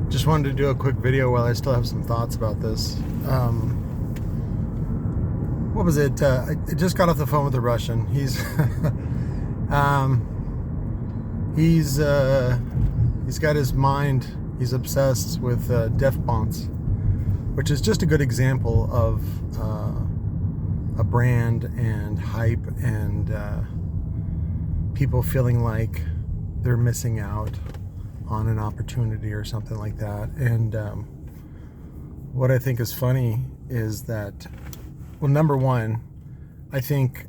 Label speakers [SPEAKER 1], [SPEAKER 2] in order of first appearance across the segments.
[SPEAKER 1] Just wanted to do a quick video while I still have some thoughts about this. What was it? I just got off the phone with a Russian. He's he's got his mind. He's obsessed with deaf bonds, which is just a good example of a brand and hype and people feeling like they're missing out on an opportunity or something like that. And what I think is funny is that, well, number one, I think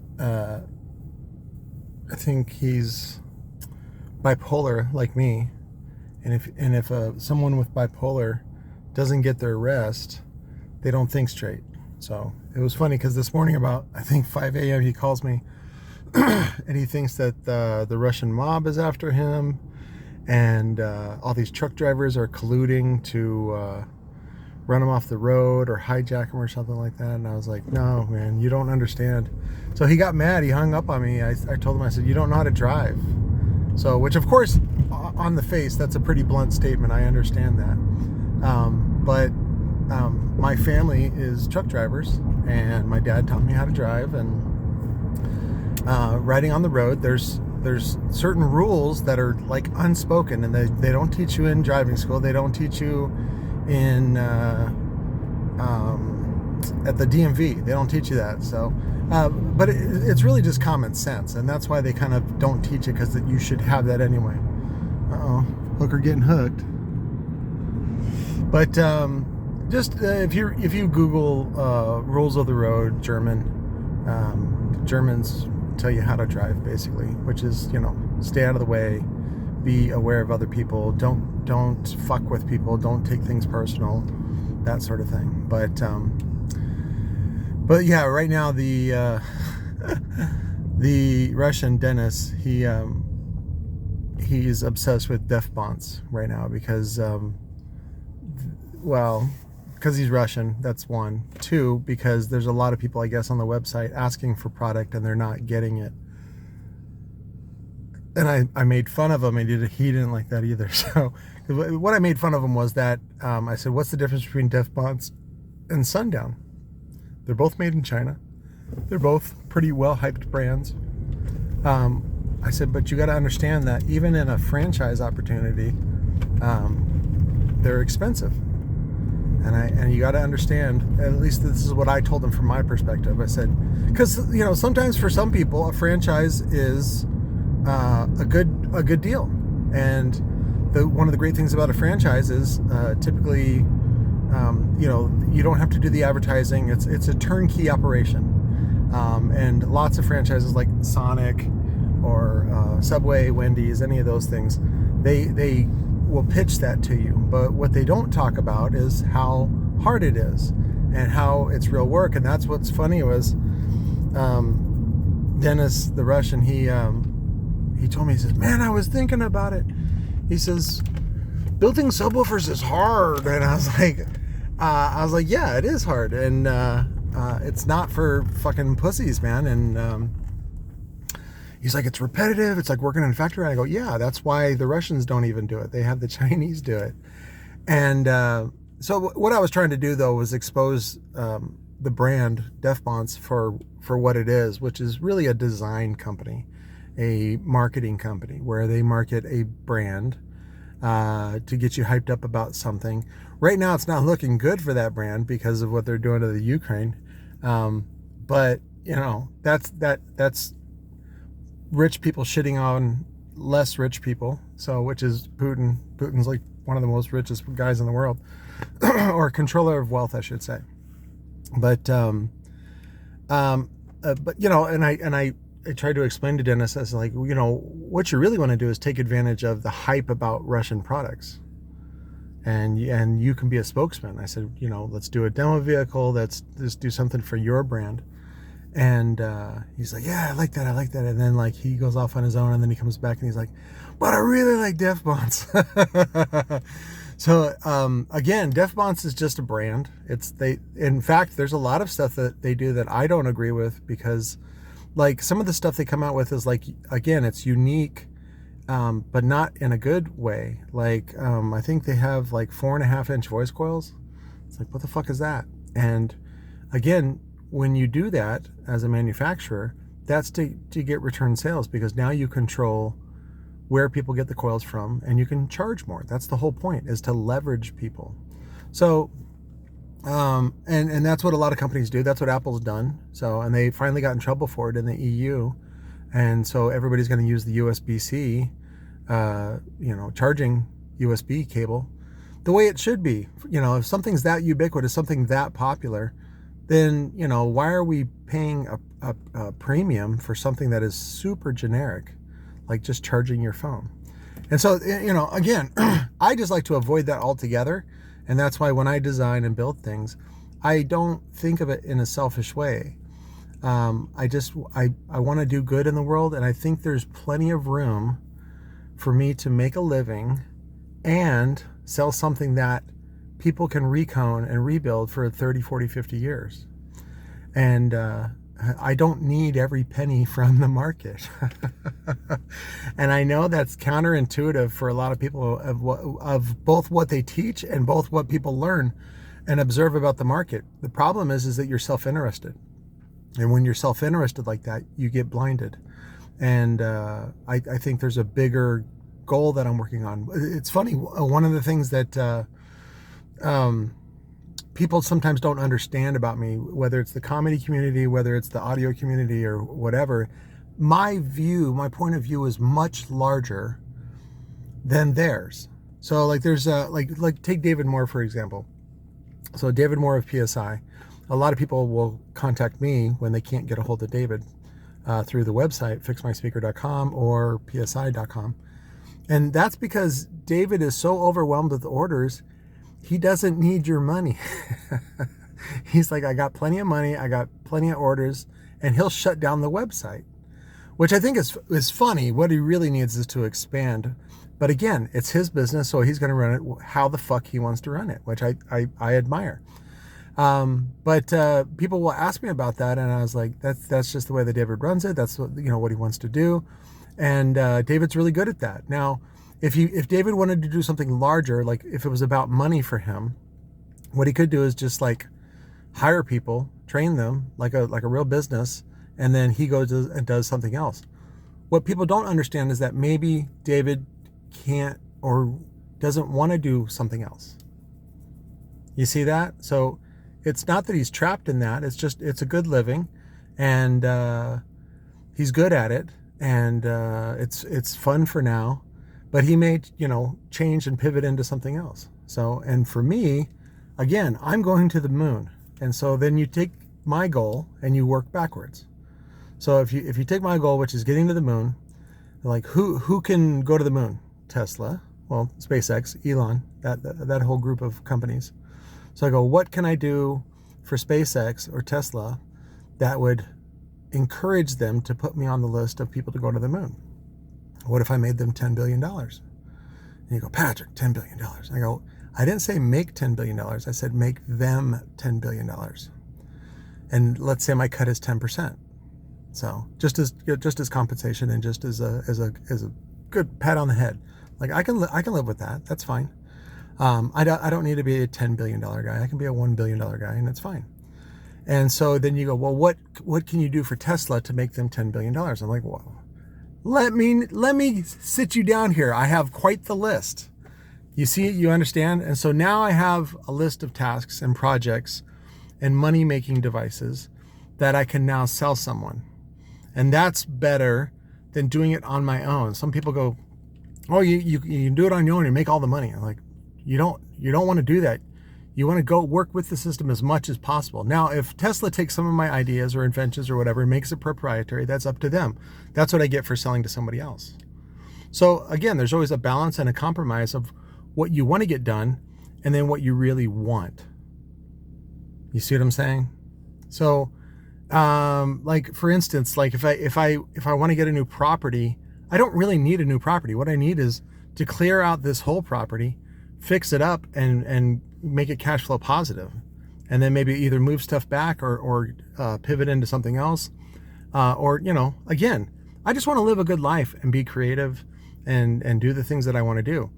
[SPEAKER 1] he's bipolar like me, and if someone with bipolar doesn't get their rest, they don't think straight. So it was funny because this morning about, I think, 5 a.m. he calls me and he thinks that the Russian mob is after him, and all these truck drivers are colluding to run him off the road or hijack him or something like that. And I was like, no, man, you don't understand. So he got mad. He hung up on me. I told him, I said, you don't know how to drive. So, which of course, on the face, that's a pretty blunt statement. I understand that. But my family is truck drivers, and my dad taught me how to drive. And riding on the road, there's certain rules that are like unspoken, and they don't teach you in driving school. They don't teach you in at the DMV. They don't teach you that. So but it's really just common sense, and that's why they kind of don't teach it, because you should have that anyway. Hooker getting hooked. But just if you Google rules of the road Germans tell you how to drive, basically, which is, stay out of the way, be aware of other people, don't fuck with people, don't take things personal, that sort of thing. But yeah, right now the the Russian Dennis, he's obsessed with deaf bonds right now because because he's Russian, that's one. Two, because there's a lot of people, I guess, on the website asking for product and they're not getting it. And I made fun of him, and he didn't like that either. So what I made fun of him was that I said, what's the difference between Deaf Bonds and Sundown? They're both made in China. They're both pretty well-hyped brands. I said, but you got to understand that even in a franchise opportunity, they're expensive. And you got to understand, at least this is what I told them from my perspective. I said, because sometimes for some people a franchise is a good deal, and one of the great things about a franchise is typically you don't have to do the advertising. It's a turnkey operation, and lots of franchises like Sonic or Subway, Wendy's, any of those things, they will pitch that to you. But what they don't talk about is how hard it is and how it's real work. And that's what's funny was Dennis, the Russian, he told me, he says, man, I was thinking about it. He says, building subwoofers is hard. And I was like, yeah, it is hard. And it's not for fucking pussies, man. And he's like, it's repetitive. It's like working in a factory. And I go, yeah, that's why the Russians don't even do it. They have the Chinese do it. And so what I was trying to do, though, was expose the brand Deaf Bonds for what it is, which is really a design company, a marketing company, where they market a brand to get you hyped up about something. Right now, it's not looking good for that brand because of what they're doing to the Ukraine. But that's rich people shitting on less rich people. So, which is Putin. Putin's like one of the most richest guys in the world, or controller of wealth, I should say. But and I tried to explain to Dennis, I was like, what you really want to do is take advantage of the hype about Russian products, and you can be a spokesman. I said, let's do a demo vehicle. Let's do something for your brand. And he's like, yeah, I like that. And then he goes off on his own, and then he comes back and he's like, but I really like Deaf Bonds. So again, Deaf Bonds is just a brand. In fact, there's a lot of stuff that they do that I don't agree with, because some of the stuff they come out with is again, it's unique but not in a good way. Like, I think they have like 4.5-inch voice coils. It's like, what the fuck is that? And again, when you do that as a manufacturer, that's to get return sales, because now you control where people get the coils from and you can charge more. That's the whole point, is to leverage people. So, and that's what a lot of companies do. That's what Apple's done. So, and they finally got in trouble for it in the EU. And so everybody's going to use the USB-C, charging USB cable the way it should be. If something's that ubiquitous, something that popular, then, why are we paying a premium for something that is super generic, like just charging your phone? And so, again, I just like to avoid that altogether. And that's why when I design and build things, I don't think of it in a selfish way. I want to do good in the world. And I think there's plenty of room for me to make a living and sell something that people can recone and rebuild for 30, 40, 50 years. And I don't need every penny from the market. And I know that's counterintuitive for a lot of people of both what they teach and both what people learn and observe about the market. The problem is that you're self-interested. And when you're self-interested like that, you get blinded. And I think there's a bigger goal that I'm working on. It's funny, one of the things that people sometimes don't understand about me, whether it's the comedy community, whether it's the audio community or whatever, my point of view is much larger than theirs. So like there's like take David Moore, for example. So David Moore of PSI, a lot of people will contact me when they can't get a hold of David through the website, fixmyspeaker.com or psi.com. And that's because David is so overwhelmed with orders, he doesn't need your money. He's like, I got plenty of money, I got plenty of orders, and he'll shut down the website, which I think is funny. What he really needs is to expand. But again, it's his business, so he's going to run it how the fuck he wants to run it, which I admire. But people will ask me about that, and I was like, that's just the way that David runs it. That's what he wants to do. And David's really good at that. Now, if David wanted to do something larger, like if it was about money for him, what he could do is just like hire people, train them like a real business, and then he goes and does something else. What people don't understand is that maybe David can't or doesn't want to do something else. You see that? So it's not that he's trapped in that. It's just, it's a good living, and he's good at it, and it's fun for now, but he may, change and pivot into something else. So, and for me, again, I'm going to the moon. And so then you take my goal and you work backwards. So if you take my goal, which is getting to the moon, like who can go to the moon? Tesla, well, SpaceX, Elon, that whole group of companies. So I go, what can I do for SpaceX or Tesla that would encourage them to put me on the list of people to go to the moon? What if I made them $10 billion? And you go, Patrick, $10 billion. I go, I didn't say make $10 billion. I said make them $10 billion. And let's say my cut is 10%. So just as compensation and just as a good pat on the head. Like I can live with that. That's fine. I don't need to be a $10 billion guy. I can be a $1 billion guy, and it's fine. And so then you go, well, what can you do for Tesla to make them $10 billion? I'm like, well, let me sit you down here. I have quite the list. You see, you understand? And so now I have a list of tasks and projects and money-making devices that I can now sell someone. And that's better than doing it on my own. Some people go, oh, you can do it on your own and make all the money. I'm like, you don't want to do that. You want to go work with the system as much as possible. Now, if Tesla takes some of my ideas or inventions or whatever and makes it proprietary, that's up to them. That's what I get for selling to somebody else. So again, there's always a balance and a compromise of what you want to get done and then what you really want. You see what I'm saying? So, like for instance, like if I want to get a new property, I don't really need a new property. What I need is to clear out this whole property, fix it up, and make it cash flow positive, and then maybe either move stuff back or pivot into something else, or again, I just want to live a good life and be creative and do the things that I want to do.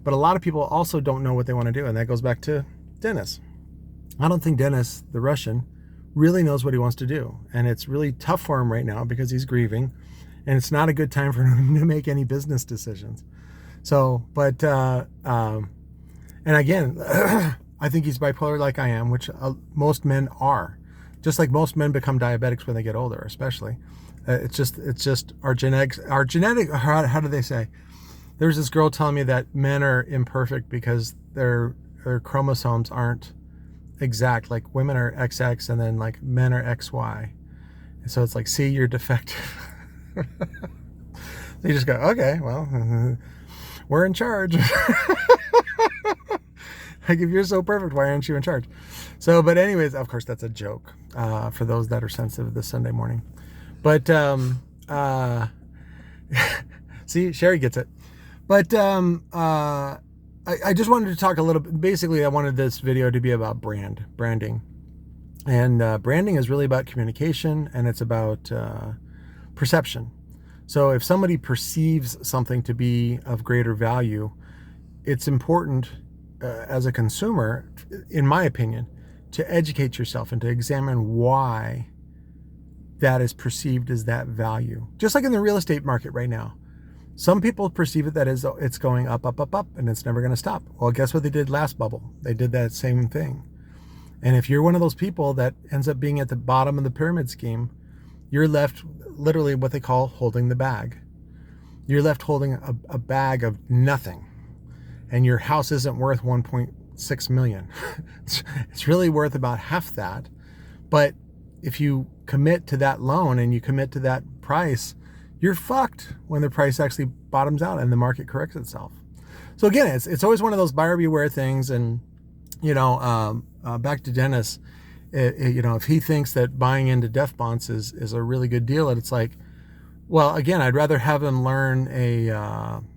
[SPEAKER 1] But a lot of people also don't know what they want to do, and that goes back to Dennis. I don't think Dennis, the Russian, really knows what he wants to do, and it's really tough for him right now because he's grieving, and it's not a good time for him to make any business decisions. So, but and again, I think he's bipolar like I am, which most men are. Just like most men become diabetics when they get older, especially. It's just our genetics. Our genetic. How do they say? There's this girl telling me that men are imperfect because their chromosomes aren't exact. Like women are XX and then like men are XY. And so it's like, see, you're defective. So you just go, okay, well, we're in charge. Like, if you're so perfect, why aren't you in charge? So, but anyways, of course, that's a joke for those that are sensitive this Sunday morning. But see, Sherry gets it. But I just wanted to talk a little bit. Basically, I wanted this video to be about branding. And branding is really about communication, and it's about perception. So if somebody perceives something to be of greater value, it's important as a consumer, in my opinion, to educate yourself and to examine why that is perceived as that value. Just like in the real estate market right now. Some people perceive it that is it's going up, up, up, up, and it's never going to stop. Well, guess what they did last bubble? They did that same thing. And if you're one of those people that ends up being at the bottom of the pyramid scheme, you're left literally what they call holding the bag. You're left holding a bag of nothing. And your house isn't worth 1.6 million. It's really worth about half that. But if you commit to that loan and you commit to that price, you're fucked when the price actually bottoms out and the market corrects itself. So again, it's always one of those buyer beware things. And, you know, back to Dennis, you know, if he thinks that buying into death bonds is a really good deal, and it's like, well, again, I'd rather have him learn a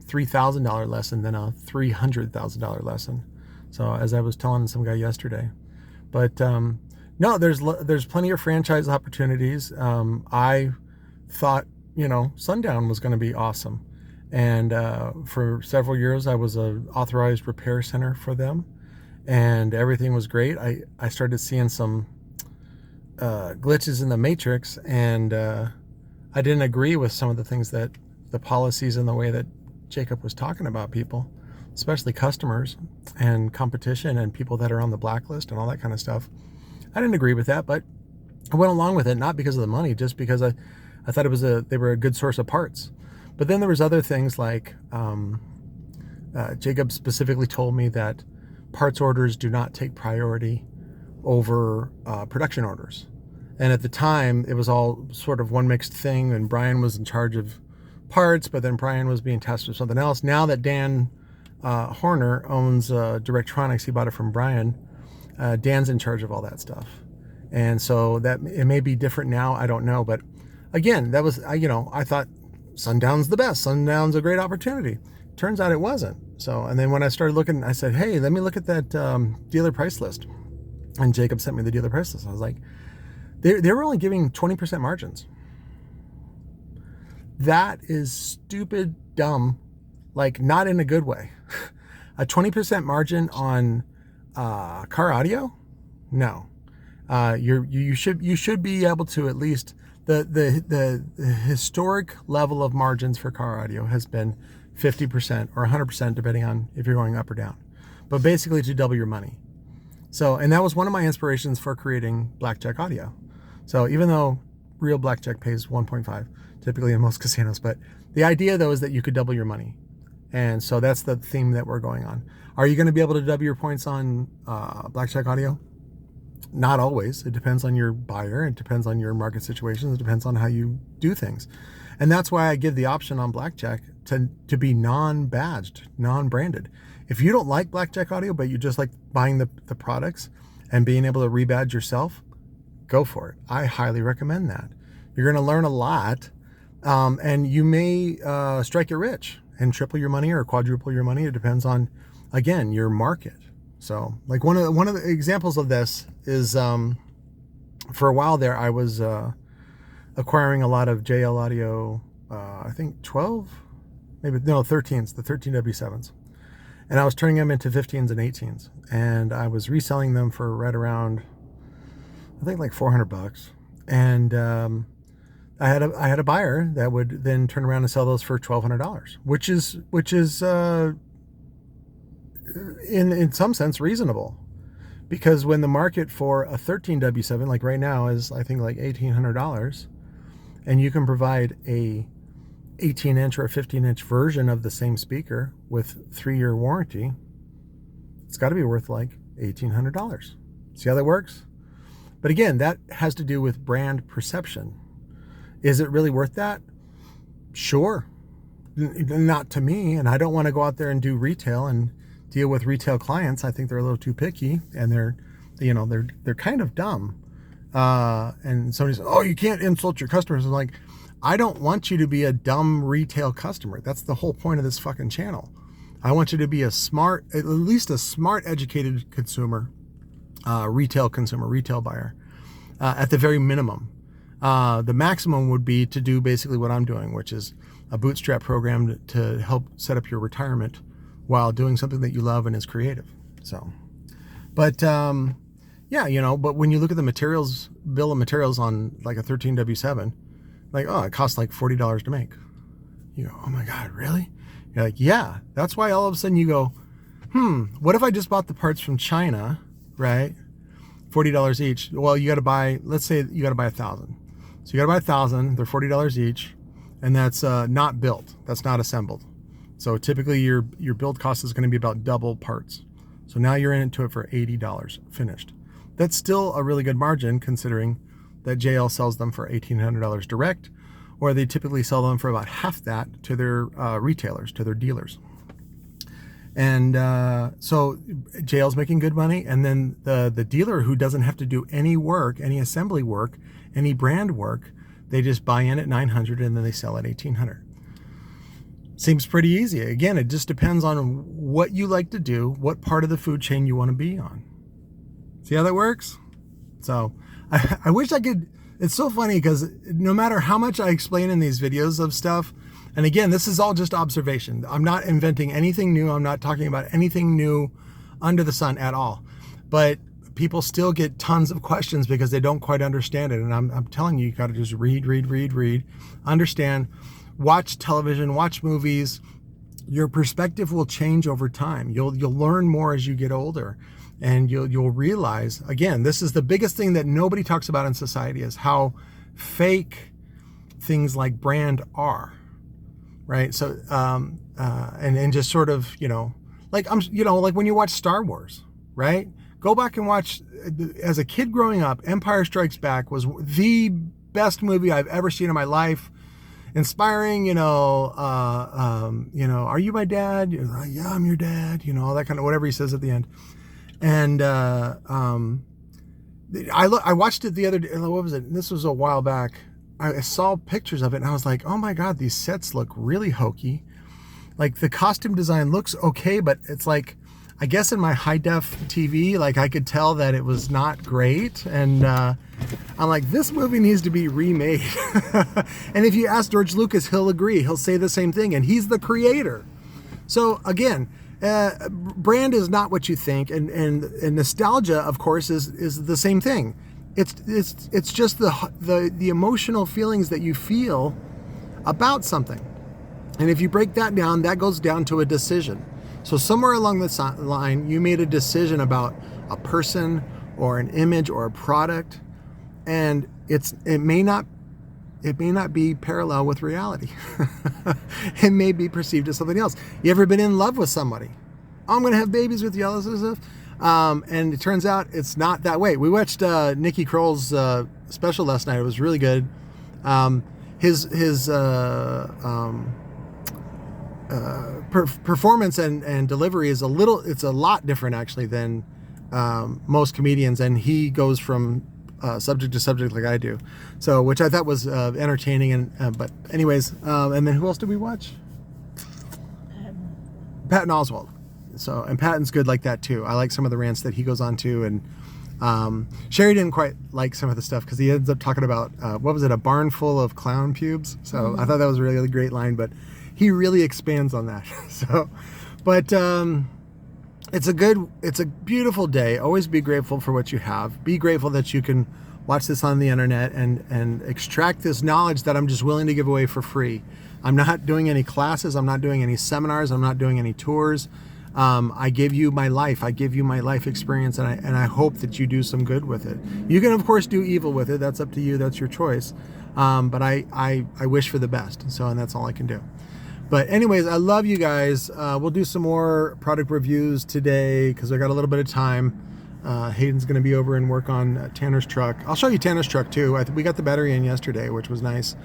[SPEAKER 1] $3,000 lesson than a $300,000 lesson. So as I was telling some guy yesterday, but no, there's plenty of franchise opportunities. I thought, you know, Sundown was going to be awesome, and for several years I was an authorized repair center for them, and everything was great. I started seeing some glitches in the matrix, and I didn't agree with some of the things that the policies and the way that Jacob was talking about people, especially customers and competition and people that are on the blacklist and all that kind of stuff. I didn't agree with that, but I went along with it, not because of the money, just because I thought they were a good source of parts. But then there was other things like Jacob specifically told me that parts orders do not take priority over production orders. And at the time, it was all sort of one mixed thing, and Brian was in charge of parts, but then Brian was being tasked with something else. Now that Dan Horner owns Directronics, he bought it from Brian, Dan's in charge of all that stuff. And so that it may be different now, I don't know. But again, that was, you know, I thought Sundown's the best. Sundown's a great opportunity. Turns out it wasn't. So, and then when I started looking, I said, hey, let me look at that dealer price list. And Jacob sent me the dealer price list. I was like, they were only giving 20% margins. That is stupid, dumb, like not in a good way. A 20% margin on car audio? No. You should be able to at least the historic level of margins for car audio has been 50% or 100% depending on if you're going up or down, but basically to double your money. So, and that was one of my inspirations for creating Blackjack Audio. So even though real blackjack pays 1.5 typically in most casinos, but the idea though is that you could double your money. And so that's the theme that we're going on. Are you going to be able to double your points on Blackjack Audio? Not always. It depends on your buyer. It depends on your market situations. It depends on how you do things. And that's why I give the option on Blackjack to be non-badged, non-branded. If you don't like Blackjack Audio, but you just like buying the products and being able to rebadge yourself, go for it. I highly recommend that. You're going to learn a lot, and you may strike it rich and triple your money or quadruple your money. It depends on, again, your market. So, like one of the examples of this is, for a while there, I was acquiring a lot of JL Audio, I think 12, maybe, no, 13s, the 13W7s. And I was turning them into 15s and 18s. And I was reselling them for right around, I think like $400. And I had a buyer that would then turn around and sell those for $1,200, which is in some sense reasonable, because when the market for a 13W7 like right now is I think like $1,800, and you can provide a 18-inch or a 15-inch version of the same speaker with 3-year warranty, it's got to be worth like $1,800. See how that works? But again, that has to do with brand perception. Is it really worth that? Sure. Not to me, and I don't want to go out there and do retail and deal with retail clients. I think they're a little too picky, and they're kind of dumb. And somebody says, "Oh, you can't insult your customers." I'm like, I don't want you to be a dumb retail customer. That's the whole point of this fucking channel. I want you to be a smart, at least a smart, educated consumer, retail buyer, at the very minimum. The maximum would be to do basically what I'm doing, which is a bootstrap program to help set up your retirement while doing something that you love and is creative. So, but yeah, but when you look at the materials, bill of materials on like a 13W7, like, oh, it costs like $40 to make. You go, oh my God, really? You're like, yeah. That's why all of a sudden you go, what if I just bought the parts from China, right? $40 each. Well, you got to buy, let's say you got to buy 1,000. So you got to buy 1,000, they're $40 each, and that's not built. That's not assembled. So typically your build cost is going to be about double parts. So now you're into it for $80 finished. That's still a really good margin considering that JL sells them for $1,800 direct, or they typically sell them for about half that to their retailers, to their dealers. And so JL's making good money, and then the dealer who doesn't have to do any work, any assembly work, any brand work, they just buy in at $900 and then they sell at $1,800. Seems pretty easy. Again, it just depends on what you like to do, what part of the food chain you want to be on. See how that works? So I wish I could. It's so funny because no matter how much I explain in these videos of stuff, and again, this is all just observation. I'm not inventing anything new. I'm not talking about anything new under the sun at all. But people still get tons of questions because they don't quite understand it. And I'm telling you, you got to just read, understand, watch television, watch movies. Your perspective will change over time. You'll learn more as you get older. And you'll realize, again, this is the biggest thing that nobody talks about in society, is how fake things like brand are, right? So, and just sort of, like when you watch Star Wars, right? Go back and watch, as a kid growing up, Empire Strikes Back was the best movie I've ever seen in my life. Inspiring, are you my dad? Yeah, I'm your dad, all that kind of, whatever he says at the end. And I watched it the other day. What was it? This was a while back. I saw pictures of it and I was like, oh my God, these sets look really hokey. Like the costume design looks okay, but it's like, I guess in my high def TV, like I could tell that it was not great. And I'm like, this movie needs to be remade. And if you ask George Lucas, he'll agree. He'll say the same thing. And he's the creator. So again, brand is not what you think, and nostalgia, of course, is the same thing. It's just the emotional feelings that you feel about something, and if you break that down, that goes down to a decision. So somewhere along the line, you made a decision about a person or an image or a product, and it may not be parallel with reality. It may be perceived as something else. You ever been in love with somebody? Oh, I'm going to have babies with you, all this stuff. And it turns out it's not that way. We watched Nikki Kroll's special last night. It was really good. His performance and delivery is it's a lot different actually than most comedians. And he goes from subject to subject like I do, so which I thought was entertaining. And but anyways, and then who else did we watch? Patton Oswalt. So, and Patton's good like that too. I like some of the rants that he goes on to, and Sherry didn't quite like some of the stuff because he ends up talking about what was it, a barn full of clown pubes. So I thought that was a really great line. But he really expands on that. So, but it's a beautiful day. Always be grateful for what you have. Be grateful that you can watch this on the internet and extract this knowledge that I'm just willing to give away for free. I'm not doing any classes. I'm not doing any seminars. I'm not doing any tours. I give you my life. I give you my life experience, and I hope that you do some good with it. You can, of course, do evil with it. That's up to you. That's your choice. But I wish for the best. So, and that's all I can do. But anyways, I love you guys. We'll do some more product reviews today because I got a little bit of time. Hayden's going to be over and work on Tanner's truck. I'll show you Tanner's truck too. We got the battery in yesterday, which was nice.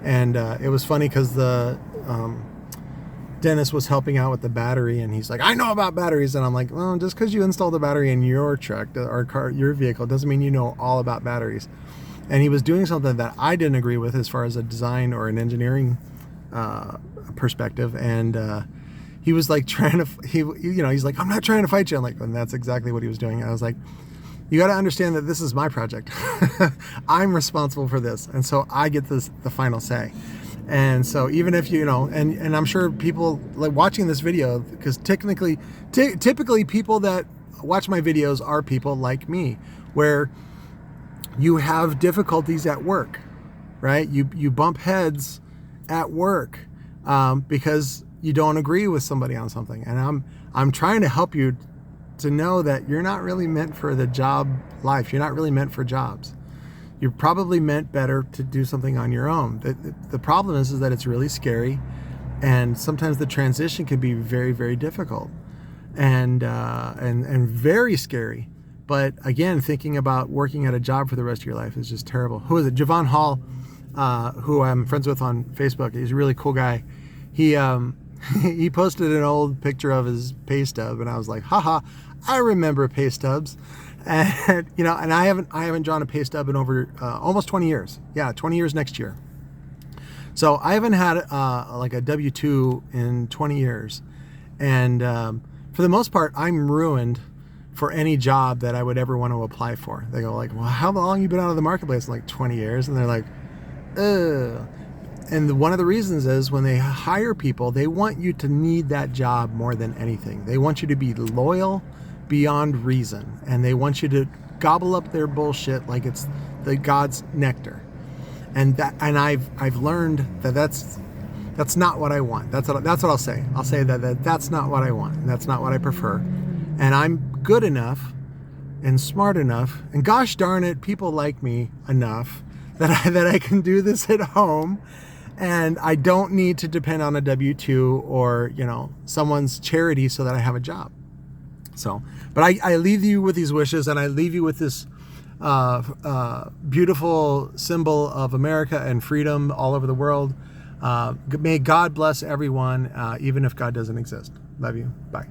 [SPEAKER 1] And it was funny because the Dennis was helping out with the battery, and he's like, I know about batteries. And I'm like, well, just because you installed the battery in your truck or car, your vehicle, doesn't mean you know all about batteries. And he was doing something that I didn't agree with as far as a design or an engineering perspective. And he was like he's like, I'm not trying to fight you. I'm like, and that's exactly what he was doing. And I was like, you got to understand that this is my project. I'm responsible for this. And so I get the final say. And so even if and I'm sure people like watching this video, because typically people that watch my videos are people like me, where you have difficulties at work, right? You bump heads at work because you don't agree with somebody on something. And I'm trying to help you to know that you're not really meant for the job life. You're not really meant for jobs. You're probably meant better to do something on your own. The problem is that it's really scary, and sometimes the transition can be very, very difficult and very scary. But again, thinking about working at a job for the rest of your life is just terrible. Who is it? Javon Hall, who I'm friends with on Facebook. He's a really cool guy. He posted an old picture of his pay stub, and I was like, haha, I remember pay stubs. And and I haven't drawn a pay stub in over almost 20 years. Yeah, 20 years next year. So I haven't had like a W-2 in 20 years. And for the most part, I'm ruined for any job that I would ever want to apply for. They go like, well, how long you been out of the marketplace? I'm like, 20 years. And they're like, ugh. And one of the reasons is when they hire people, they want you to need that job more than anything. They want you to be loyal beyond reason, and they want you to gobble up their bullshit like it's the God's nectar. And I've learned that that's not what I want. That's what I'll say. I'll say that's not what I want, and that's not what I prefer. And I'm good enough and smart enough, and gosh darn it, people like me enough that I can do this at home. And I don't need to depend on a W-2 or, someone's charity so that I have a job. So, but I leave you with these wishes, and I leave you with this beautiful symbol of America and freedom all over the world. May God bless everyone, even if God doesn't exist. Love you. Bye.